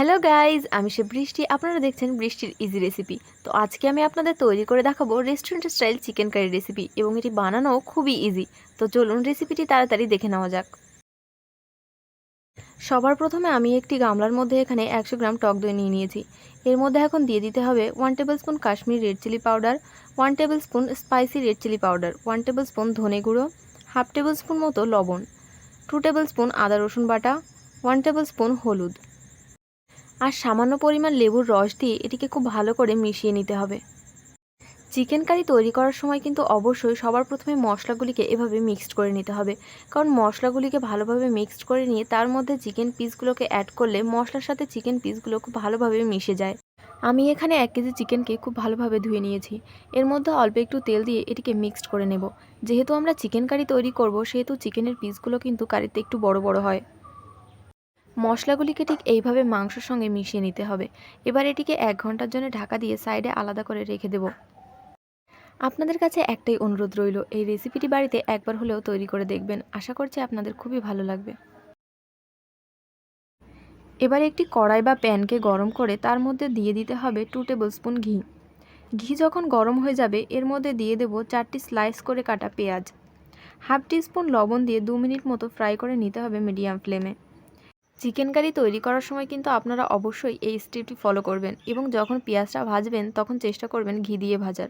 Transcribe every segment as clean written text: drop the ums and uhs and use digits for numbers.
Hello guys, আমি সে বৃষ্টি। আপনারা দেখছেন বৃষ্টির ইজি রেসিপি। তো আজকে আমি আপনাদের তৈরি করে দেখাবো restaurant style chicken curry recipe, এবং এটি বানানো খুবই ইজি। তো চলুন রেসিপিটি তাড়াতাড়ি দেখে নেওয়া যাক। সবার প্রথমে আমি একটি গামলার মধ্যে এখানে 100 গ্রাম টক দই নিয়ে নিয়েছি। এর মধ্যে এখন দিয়ে দিতে হবে 1 tablespoon Kashmiri red chilli powder, 1 tablespoon spicy red chilli powder, 1 tablespoon ধনে গুঁড়ো, হাফ টেবিল স্পুন মতো লবণ, 2 টেবিল স্পুন আদা রসুন বাটা, 1 টেবিল স্পুন হলুদ, আর সামান্য পরিমাণ লেবুর রস দিয়ে এটিকে খুব ভালো করে মিশিয়ে নিতে হবে। চিকেন কারি তৈরি করার সময় কিন্তু অবশ্যই সবার প্রথমে মশলাগুলিকে এভাবে মিক্সড করে নিতে হবে, কারণ মশলাগুলিকে ভালোভাবে মিক্সড করে নিয়ে তার মধ্যে চিকেন পিসগুলোকে অ্যাড করলে মশলার সাথে চিকেন পিসগুলো খুব ভালোভাবে মিশে যায়। আমি এখানে 1 কেজি চিকেনকে খুব ভালোভাবে ধুয়ে নিয়েছি। এর মধ্যে অল্প একটু তেল দিয়ে এটিকে মিক্সড করে নেব। যেহেতু আমরা চিকেন কারি তৈরি করব, সেহেতু চিকেনের পিসগুলো কিন্তু কারিতে একটু বড় বড় হয়। মশলাগুলিকে ঠিক এইভাবে মাংসের সঙ্গে মিশিয়ে নিতে হবে। এবার এটিকে 1 ঘন্টার জন্য ঢাকা দিয়ে সাইডে আলাদা করে রেখে দেব। আপনাদের কাছে একটাই অনুরোধ রইল, এই রেসিপিটি বাড়িতে একবার হলেও তৈরি করে দেখবেন। আশা করছি আপনাদের খুবই ভালো লাগবে। এবার একটি কড়াই বা প্যানকে গরম করে তার মধ্যে দিয়ে দিতে হবে 2 টেবিল স্পুন ঘি। ঘি যখন গরম হয়ে যাবে, এর মধ্যে দিয়ে দেব 4টি স্লাইস করে কাটা পেঁয়াজ। হাফ টিস্পুন লবণ দিয়ে 2 মিনিট মতো ফ্রাই করে নিতে হবে মিডিয়াম ফ্লেমে। চিকেন কারি তৈরি করার সময় কিন্তু আপনারা অবশ্যই এই স্টেপটি ফলো করবেন, এবং যখন পেঁয়াজটা ভাজবেন তখন চেষ্টা করবেন ঘি দিয়ে ভাজার।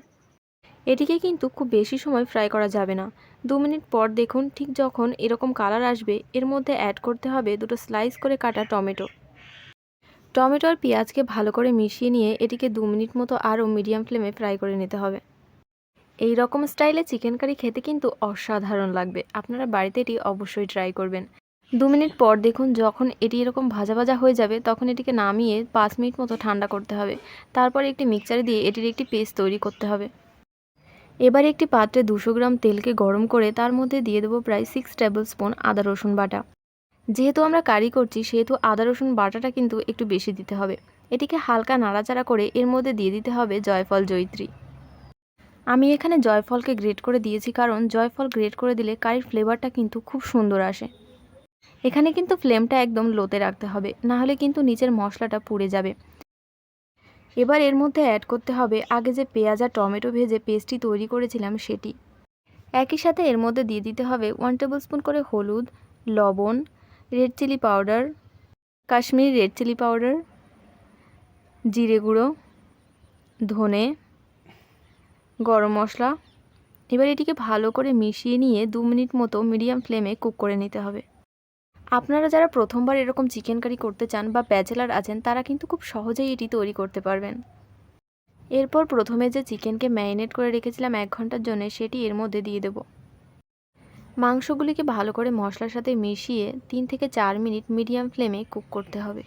এটিকে কিন্তু খুব বেশি সময় ফ্রাই করা যাবে না। 2 মিনিট পর দেখুন, ঠিক যখন এরকম কালার আসবে, এর মধ্যে অ্যাড করতে হবে 2টো স্লাইস করে কাটা টমেটো। টমেটো আর পেঁয়াজকে ভালো করে মিশিয়ে নিয়ে এটিকে 2 মিনিট মতো আরও মিডিয়াম ফ্লেমে ফ্রাই করে নিতে হবে। এই রকম স্টাইলে চিকেন কারি খেতে কিন্তু অসাধারণ লাগবে। আপনারা বাড়িতে এটি অবশ্যই ট্রাই করবেন। 2 মিনিট পর দেখুন, যখন এটি এরকম ভাজা ভাজা হয়ে যাবে, তখন এটিকে নামিয়ে 5 মিনিট মতো ঠান্ডা করতে হবে। তারপর একটি মিক্সচারে দিয়ে এটির একটি পেস্ট তৈরি করতে হবে। এবার একটি পাত্রে 200 গ্রাম তেলকে গরম করে তার মধ্যে দিয়ে দেবো প্রায় 6 টেবিল স্পুন আদা রসুন বাটা। যেহেতু আমরা কারি করছি, সেহেতু আদা রসুন বাটাটা কিন্তু একটু বেশি দিতে হবে। এটিকে হালকা নাড়াচাড়া করে এর মধ্যে দিয়ে দিতে হবে জয়ফল জয়িত্রী। আমি এখানে জয়ফলকে গ্রেট করে দিয়েছি, কারণ জয়ফল গ্রেট করে দিলে কারির ফ্লেভারটা কিন্তু খুব সুন্দর আসে। এখানে কিন্তু ফ্লেমটা একদম লোতে রাখতে হবে, না হলে কিন্তু নিচের মশলাটা পুড়ে যাবে। এবার এর মধ্যে অ্যাড করতে হবে আগে যে পেঁয়াজ আর টমেটো ভেজে পেস্টটি তৈরি করেছিলাম সেটি। একই সাথে এর মধ্যে দিয়ে দিতে হবে 1 টেবিল স্পুন করে হলুদ, লবণ, red chilli powder, Kashmiri red chilli powder, জিরে গুঁড়ো, ধনে, গরম মশলা। এবার এটিকে ভালো করে মিশিয়ে নিয়ে 2 মিনিট মতো মিডিয়াম ফ্লেমে কুক করে নিতে হবে। আপনারা যারা প্রথমবার এরকম চিকেন কারি করতে চান বা ব্যাচেলার আছেন, তারা কিন্তু খুব সহজেই এটি তৈরি করতে পারবেন। এরপর প্রথমে যে চিকেনকে ম্যারিনেট করে রেখেছিলাম 1 ঘন্টার জন্য, সেটি এর মধ্যে দিয়ে দেব। মাংসগুলিকে ভালো করে মশলার সাথে মিশিয়ে 3 থেকে 4 মিনিট মিডিয়াম ফ্লেমে কুক করতে হবে।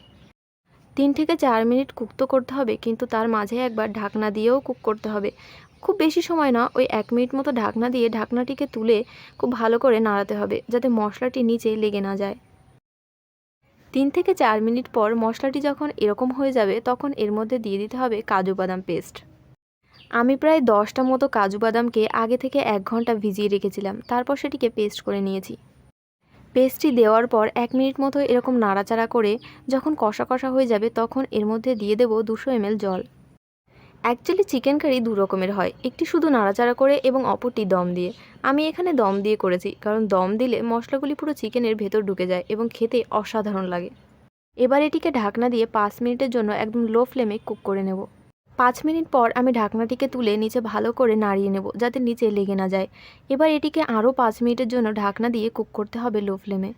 3 থেকে 4 মিনিট কুক তো করতে হবে, কিন্তু তার মাঝে একবার ঢাকনা দিয়েও কুক করতে হবে। খুব বেশি সময় না, ওই 1 মিনিট মতো ঢাকনা দিয়ে ঢাকনাটিকে তুলে খুব ভালো করে নাড়াতে হবে, যাতে মশলাটি নিচে লেগে না যায়। 3 থেকে 4 মিনিট পর মশলাটি যখন এরকম হয়ে যাবে, তখন এর মধ্যে দিয়ে দিতে হবে কাজু বাদাম পেস্ট। আমি প্রায় 10টা মতো কাজু বাদামকে আগে থেকে 1 ঘন্টা ভিজিয়ে রেখেছিলাম, তারপর সেটিকে পেস্ট করে নিয়েছি। পেস্টটি দেওয়ার পর 1 মিনিট মতো এরকম নাড়াচাড়া করে যখন কষা কষা হয়ে যাবে, তখন এর মধ্যে দিয়ে দেব 200 ml জল। অ্যাকচুয়ালি চিকেন কারি 2 রকমের হয়, একটি শুধু নাড়াচাড়া করে এবং অপরটি দম দিয়ে। আমি এখানে দম দিয়ে করেছি, কারণ দম দিলে মশলাগুলি পুরো চিকেনের ভেতর ঢুকে যায় এবং খেতে অসাধারণ লাগে। এবার এটিকে ঢাকনা দিয়ে 5 মিনিটের জন্য একদম লো ফ্লেমে কুক করে নেব। 5 মিনিট পর আমি ঢাকনাটিকে তুলে নিচে ভালো করে নাড়িয়ে নেব, যাতে নিচে লেগে না যায়। এবার এটিকে আরও 5 মিনিটের জন্য ঢাকনা দিয়ে কুক করতে হবে লো ফ্লেমে।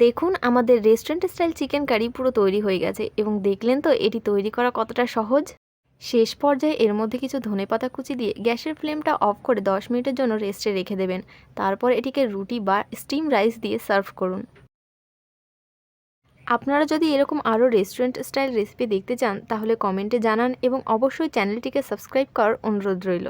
দেখুন, আমাদের রেস্টুরেন্ট স্টাইল চিকেন কারি পুরো তৈরি হয়ে গেছে, এবং দেখলেন তো এটি তৈরি করা কতটা সহজ। শেষ পর্যায়ে এর মধ্যে কিছু ধনেপাতা কুচি দিয়ে গ্যাসের ফ্লেমটা অফ করে 10 মিনিটের জন্য রেস্টে রেখে দেবেন। তারপর এটিকে রুটি বা স্টিম রাইস দিয়ে সার্ভ করুন। আপনারা যদি এরকম আরও রেস্টুরেন্ট স্টাইল রেসিপি দেখতে চান, তাহলে কমেন্টে জানান, এবং অবশ্যই চ্যানেলটিকে সাবস্ক্রাইব করার অনুরোধ রইল।